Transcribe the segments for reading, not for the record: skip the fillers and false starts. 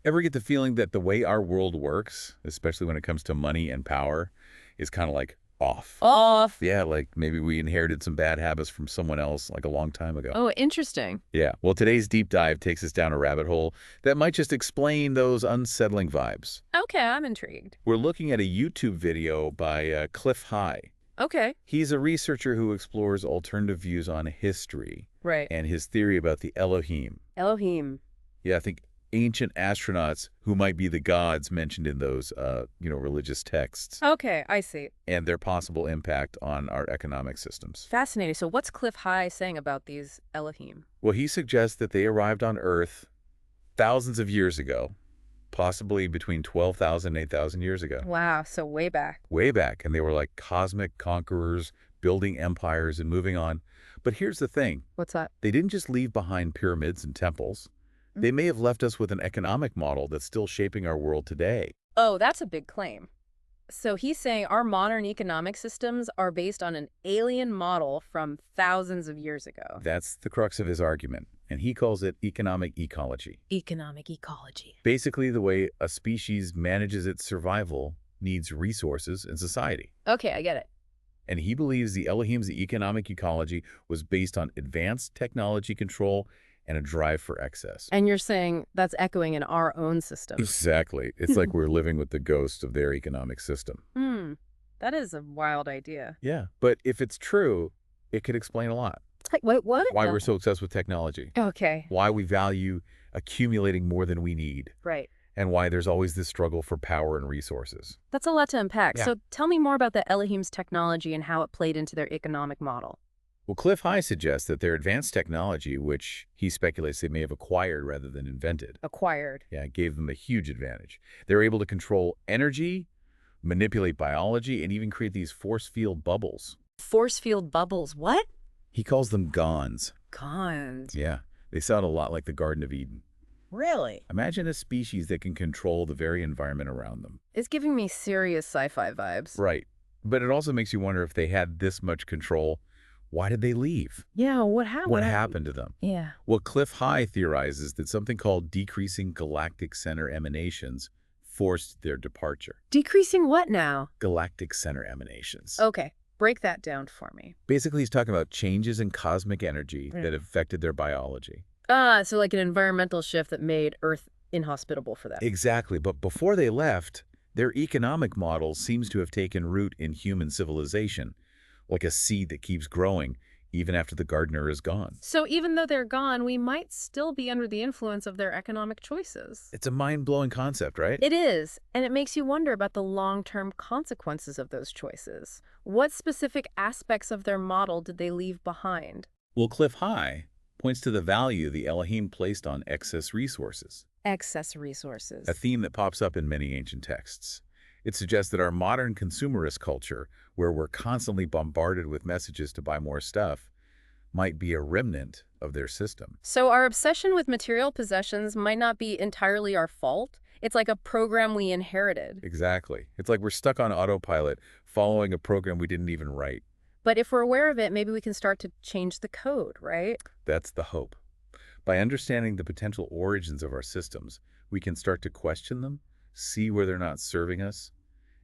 Ever get the feeling that the way our world works, especially when it comes to money and power, is kind of like off? Off. Yeah, like maybe we inherited some bad habits from someone else like a long time ago. Oh, interesting. Yeah, well, today's deep dive takes us down a rabbit hole that might just explain those unsettling vibes. Okay, I'm intrigued. We're looking at a YouTube video by Clif High. Okay. He's a researcher who explores alternative views on history Right. and his theory about the Elohim. Elohim. Yeah, I think ancient astronauts who might be the gods mentioned in those, religious texts, Okay, I see. and their possible impact on our economic systems. Fascinating. So what's Clif High saying about these Elohim? Well, he suggests that they arrived on Earth thousands of years ago, possibly between 12,000 and 8,000 years ago. Wow, so way back. Way back, and they were like cosmic conquerors, building empires and moving on. But here's the thing. What's that? They didn't just leave behind pyramids and temples. Mm. They may have left us with an economic model that's still shaping our world today. Oh, that's a big claim. So he's saying our modern economic systems are based on an alien model from thousands of years ago. That's the crux of his argument, and he calls it economic ecology. Economic ecology. Basically, the way a species manages its survival needs resources in society. Okay, I get it. And he believes the Elohim's economic ecology was based on advanced technology control and a drive for excess. And you're saying that's echoing in our own system. Exactly. It's like we're living with the ghost of their economic system. That is a wild idea. Yeah. But if it's true, it could explain a lot. Wait, what? Why No. we're so obsessed with technology. Okay, Why we value accumulating more than we need. right. And why there's always this struggle for power and resources. That's a lot to unpack. Yeah. So tell me more about the Elohim's technology and how it played into their economic model. Well, Clif High suggests that their advanced technology, which he speculates they may have acquired rather than invented, Acquired. gave them a huge advantage. They're able to control energy, manipulate biology, and even create these force field bubbles. Force field bubbles. What? He calls them gons. Cons. Yeah, they sound a lot like the Garden of Eden. Really? Imagine a species that can control the very environment around them. It's giving me serious sci-fi vibes. Right. But it also makes you wonder if they had this much control, why did they leave? Yeah, what happened? What happened to them? Yeah. Well, Clif High theorizes that something called decreasing galactic center emanations forced their departure. Decreasing what now? Galactic center emanations. Okay, break that down for me. Basically, he's talking about changes in cosmic energy that affected their biology. So like an environmental shift that made Earth inhospitable for them. Exactly. But before they left, their economic model seems to have taken root in human civilization, like a seed that keeps growing even after the gardener is gone. So even though they're gone, we might still be under the influence of their economic choices. It's a mind-blowing concept, right? It is, and it makes you wonder about the long-term consequences of those choices. What specific aspects of their model did they leave behind? Well, Clif High points to the value the Elohim placed on excess resources, Excess resources. a theme that pops up in many ancient texts. It suggests that our modern consumerist culture, where we're constantly bombarded with messages to buy more stuff, might be a remnant of their system. So our obsession with material possessions might not be entirely our fault. It's like a program we inherited. Exactly. It's like we're stuck on autopilot, following a program we didn't even write. But if we're aware of it, maybe we can start to change the code, right? That's the hope. By understanding the potential origins of our systems, we can start to question them, see where they're not serving us,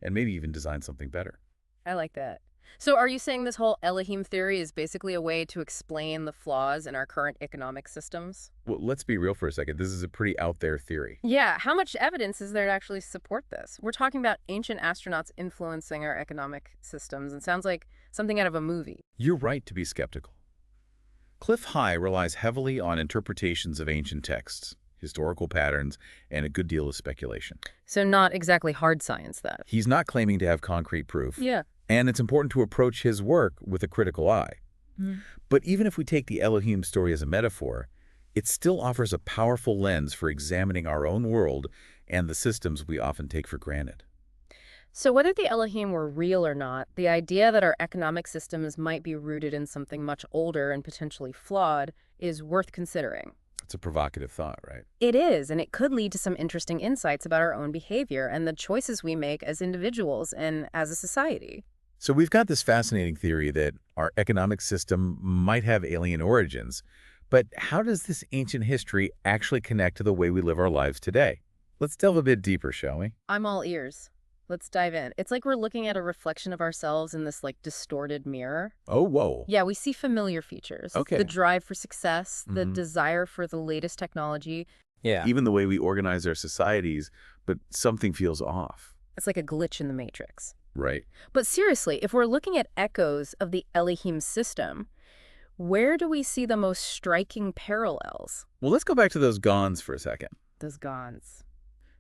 and maybe even design something better. I like that. So are you saying this whole Elohim theory is basically a way to explain the flaws in our current economic systems? Well, let's be real for a second. This is a pretty out there theory. Yeah, how much evidence is there to actually support this? We're talking about ancient astronauts influencing our economic systems, and sounds like something out of a movie. You're right to be skeptical. Clif High relies heavily on interpretations of ancient texts, historical patterns, and a good deal of speculation. So not exactly hard science, that. He's not claiming to have concrete proof, Yeah. and it's important to approach his work with a critical eye. But even if we take the Elohim story as a metaphor, it still offers a powerful lens for examining our own world and the systems we often take for granted. So whether the Elohim were real or not, the idea that our economic systems might be rooted in something much older and potentially flawed is worth considering. It's a provocative thought, right? It is, and it could lead to some interesting insights about our own behavior and the choices we make as individuals and as a society. So we've got this fascinating theory that our economic system might have alien origins, but how does this ancient history actually connect to the way we live our lives today? Let's delve a bit deeper, shall we? I'm all ears. Let's dive in. It's like we're looking at a reflection of ourselves in this like distorted mirror. Oh, whoa. Yeah, we see familiar features. The Okay. drive for success, the hmm desire for the latest technology. Yeah. Even the way we organize our societies, but something feels off. It's like a glitch in the matrix. Right. But seriously, if we're looking at echoes of the ELohim system, where do we see the most striking parallels? Well, let's go back to those Gons for a second. Those Gons.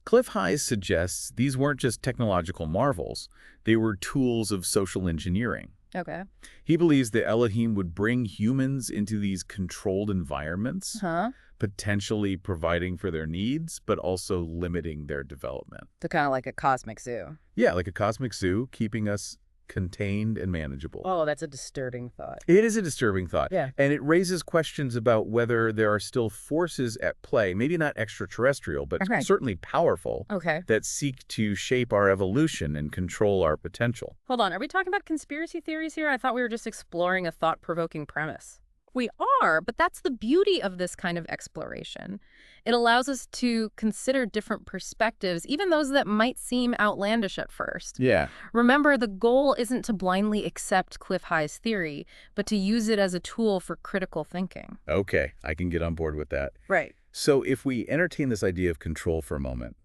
Clif High suggests these weren't just technological marvels, they were tools of social engineering. Okay. He believes the Elohim would bring humans into these controlled environments, Huh? potentially providing for their needs, but also limiting their development. So kind of like a cosmic zoo. Yeah, like a cosmic zoo, keeping us contained and manageable. Oh, that's a disturbing thought. It is a disturbing thought. Yeah. And it raises questions about whether there are still forces at play, maybe not extraterrestrial, but Okay. certainly powerful, Okay. that seek to shape our evolution and control our potential. Hold on. Are we talking about conspiracy theories here? I thought we were just exploring a thought-provoking premise. We are, but that's the beauty of this kind of exploration. It allows us to consider different perspectives, even those that might seem outlandish at first. Yeah. Remember, the goal isn't to blindly accept Clif High's theory, but to use it as a tool for critical thinking. Okay, I can get on board with that. Right. So if we entertain this idea of control for a moment,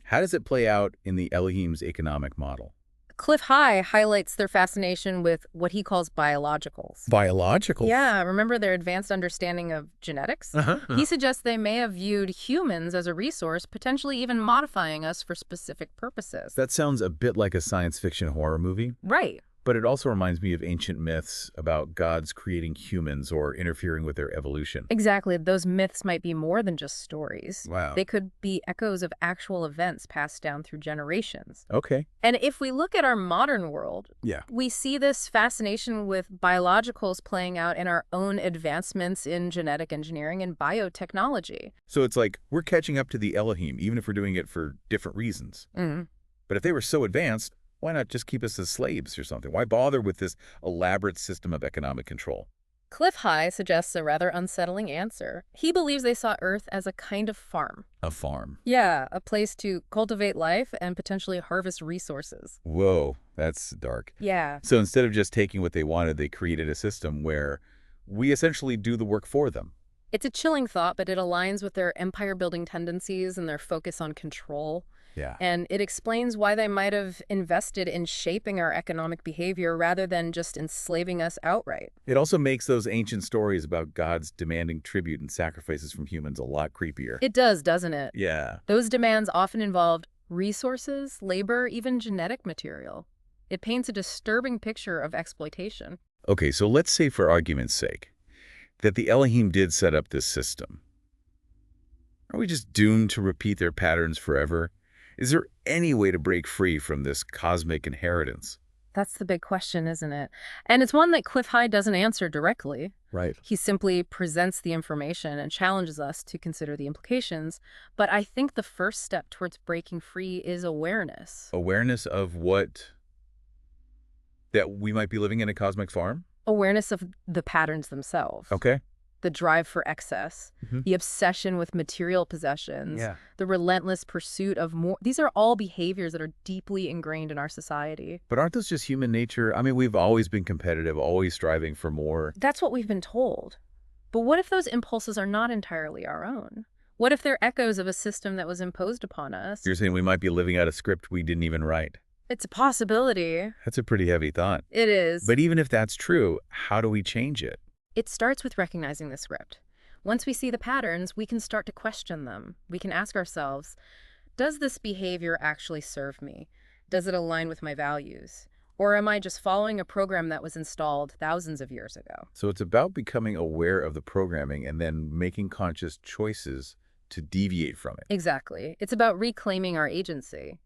how does it play out in the Elohim's economic model? Clif High highlights their fascination with what he calls biologicals. Biological? Yeah, remember their advanced understanding of genetics? He suggests they may have viewed humans as a resource, potentially even modifying us for specific purposes. That sounds a bit like a science fiction horror movie. Right. But it also reminds me of ancient myths about gods creating humans or interfering with their evolution. Exactly. Those myths might be more than just stories. Wow. They could be echoes of actual events passed down through generations. Okay. And if we look at our modern world, Yeah. we see this fascination with biologicals playing out in our own advancements in genetic engineering and biotechnology. So it's like we're catching up to the Elohim, even if we're doing it for different reasons. But if they were so advanced, why not just keep us as slaves or something? Why bother with this elaborate system of economic control? Clif High suggests a rather unsettling answer. He believes they saw Earth as a kind of farm. A farm. Yeah, a place to cultivate life and potentially harvest resources. Whoa, that's dark. Yeah. So instead of just taking what they wanted, they created a system where we essentially do the work for them. It's a chilling thought, but it aligns with their empire-building tendencies and their focus on control. Yeah. And it explains why they might have invested in shaping our economic behavior rather than just enslaving us outright. It also makes those ancient stories about gods demanding tribute and sacrifices from humans a lot creepier. It does, doesn't it? Yeah. Those demands often involved resources, labor, even genetic material. It paints a disturbing picture of exploitation. Okay, so let's say for argument's sake that the Elohim did set up this system. Are we just doomed to repeat their patterns forever? Is there any way to break free from this cosmic inheritance? That's the big question, isn't it? And it's one that Clif High doesn't answer directly. Right. He simply presents the information and challenges us to consider the implications. But I think the first step towards breaking free is awareness. Awareness of what? That we might be living in a cosmic farm? Awareness of the patterns themselves. Okay. The drive for excess, Mhm. the obsession with material possessions, Yeah. the relentless pursuit of more. These are all behaviors that are deeply ingrained in our society. But aren't those just human nature? I mean, we've always been competitive, always striving for more. That's what we've been told. But what if those impulses are not entirely our own? What if they're echoes of a system that was imposed upon us? You're saying we might be living out a script we didn't even write. It's a possibility. That's a pretty heavy thought. It is. But even if that's true, how do we change it? It starts with recognizing the script. Once we see the patterns, we can start to question them. We can ask ourselves, does this behavior actually serve me? Does it align with my values? Or am I just following a program that was installed thousands of years ago? So it's about becoming aware of the programming and then making conscious choices to deviate from it. Exactly. It's about reclaiming our agency,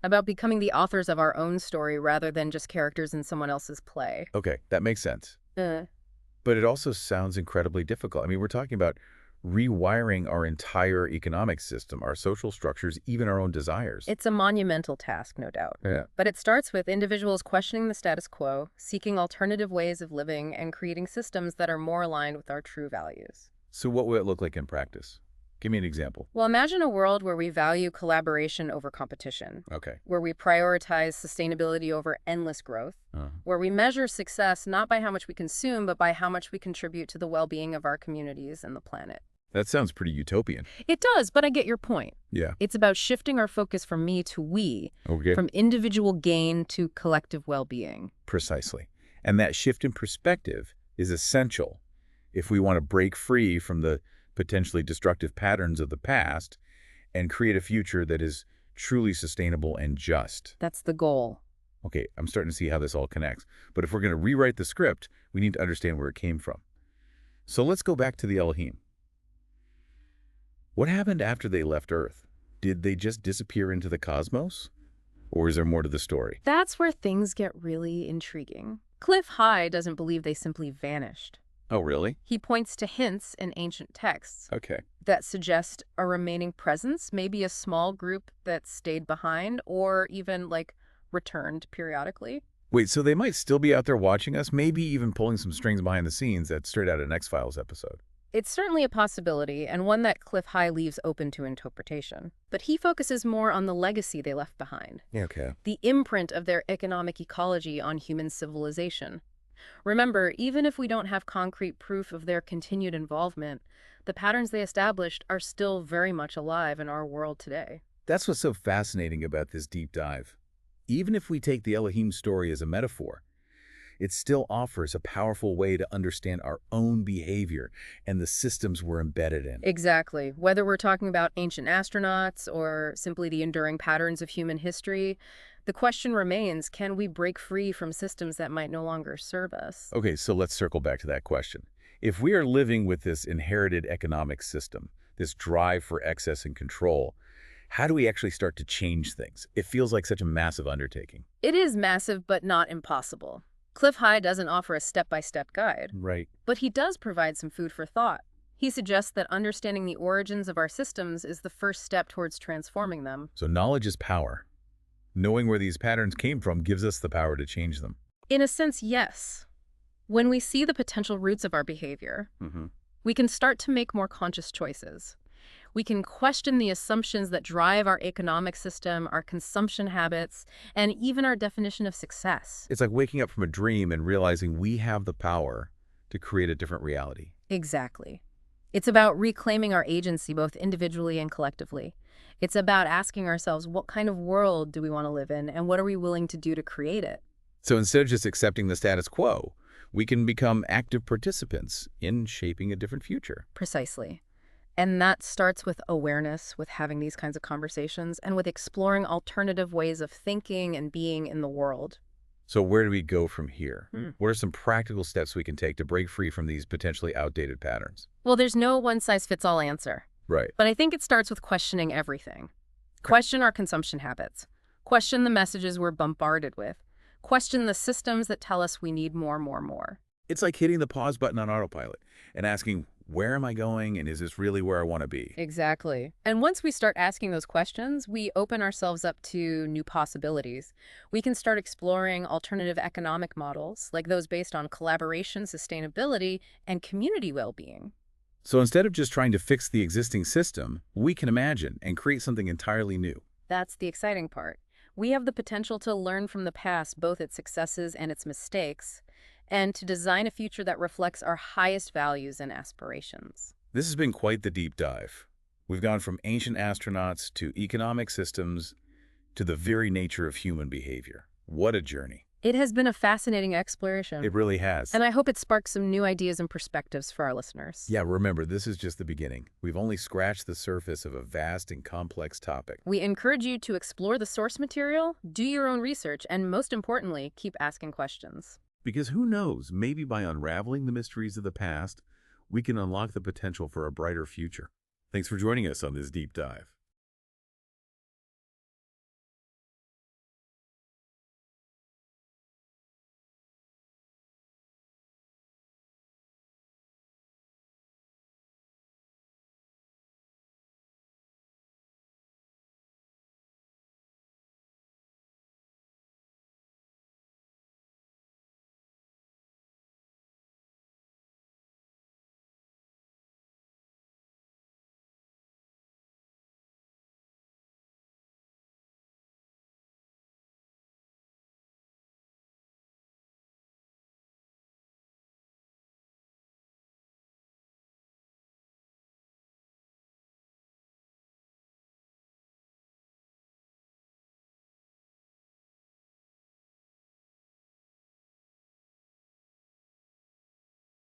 about becoming the authors of our own story rather than just characters in someone else's play. Okay, that makes sense. But it also sounds incredibly difficult. I mean, we're talking about rewiring our entire economic system, our social structures, even our own desires. It's a monumental task, no doubt. Yeah. But it starts with individuals questioning the status quo, seeking alternative ways of living, and creating systems that are more aligned with our true values. So what will it look like in practice? Give me an example. Well, imagine a world where we value collaboration over competition, Okay. where we prioritize sustainability over endless growth, where we measure success not by how much we consume, but by how much we contribute to the well-being of our communities and the planet. That sounds pretty utopian. It does, but I get your point. Yeah. It's about shifting our focus from me to we, Okay. from individual gain to collective well-being. Precisely. And that shift in perspective is essential if we want to break free from the potentially destructive patterns of the past and create a future that is truly sustainable and just. That's the goal. Okay, I'm starting to see how this all connects. But if we're going to rewrite the script, we need to understand where it came from. So let's go back to the Elohim. What happened after they left Earth? Did they just disappear into the cosmos? Or is there more to the story? That's where things get really intriguing. Clif High doesn't believe they simply vanished. Oh, really? He points to hints in ancient texts Okay. that suggest a remaining presence, maybe a small group that stayed behind or even, returned periodically. Wait, so they might still be out there watching us, maybe even pulling some strings behind the scenes that's straight out of an X-Files episode. It's certainly a possibility, and one that Clif High leaves open to interpretation. But he focuses more on the legacy they left behind, Okay. the imprint of their economic ecology on human civilization. Remember, even if we don't have concrete proof of their continued involvement, the patterns they established are still very much alive in our world today. That's what's so fascinating about this deep dive. Even if we take the Elohim story as a metaphor, it still offers a powerful way to understand our own behavior and the systems we're embedded in. Exactly. Whether we're talking about ancient astronauts or simply the enduring patterns of human history, the question remains, can we break free from systems that might no longer serve us? Okay, so let's circle back to that question. If we are living with this inherited economic system, this drive for excess and control, how do we actually start to change things? It feels like such a massive undertaking. It is massive, but not impossible. Clif High doesn't offer a step-by-step guide, Right. but he does provide some food for thought. He suggests that understanding the origins of our systems is the first step towards transforming them. So knowledge is power. Knowing where these patterns came from gives us the power to change them. In a sense, yes. When we see the potential roots of our behavior, we can start to make more conscious choices. We can question the assumptions that drive our economic system, our consumption habits, and even our definition of success. It's like waking up from a dream and realizing we have the power to create a different reality. Exactly. It's about reclaiming our agency both individually and collectively. It's about asking ourselves, what kind of world do we want to live in, and what are we willing to do to create it? So instead of just accepting the status quo, we can become active participants in shaping a different future. Precisely. And that starts with awareness, with having these kinds of conversations, and with exploring alternative ways of thinking and being in the world. So where do we go from here? What are some practical steps we can take to break free from these potentially outdated patterns? Well, there's no one-size-fits-all answer. Right. But I think it starts with questioning everything. Question our consumption habits. Question the messages we're bombarded with. Question the systems that tell us we need more. It's like hitting the pause button on autopilot and asking, where am I going, and is this really where I want to be? Exactly. And once we start asking those questions, we open ourselves up to new possibilities. We can start exploring alternative economic models, like those based on collaboration, sustainability, and community well-being. So instead of just trying to fix the existing system, we can imagine and create something entirely new. That's the exciting part. We have the potential to learn from the past, both its successes and its mistakes, and to design a future that reflects our highest values and aspirations. This has been quite the deep dive. We've gone from ancient astronauts to economic systems to the very nature of human behavior. What a journey. It has been a fascinating exploration. It really has. And I hope it sparks some new ideas and perspectives for our listeners. Yeah, remember, this is just the beginning. We've only scratched the surface of a vast and complex topic. We encourage you to explore the source material, do your own research, and most importantly, keep asking questions. Because who knows, maybe by unraveling the mysteries of the past, we can unlock the potential for a brighter future. Thanks for joining us on this deep dive.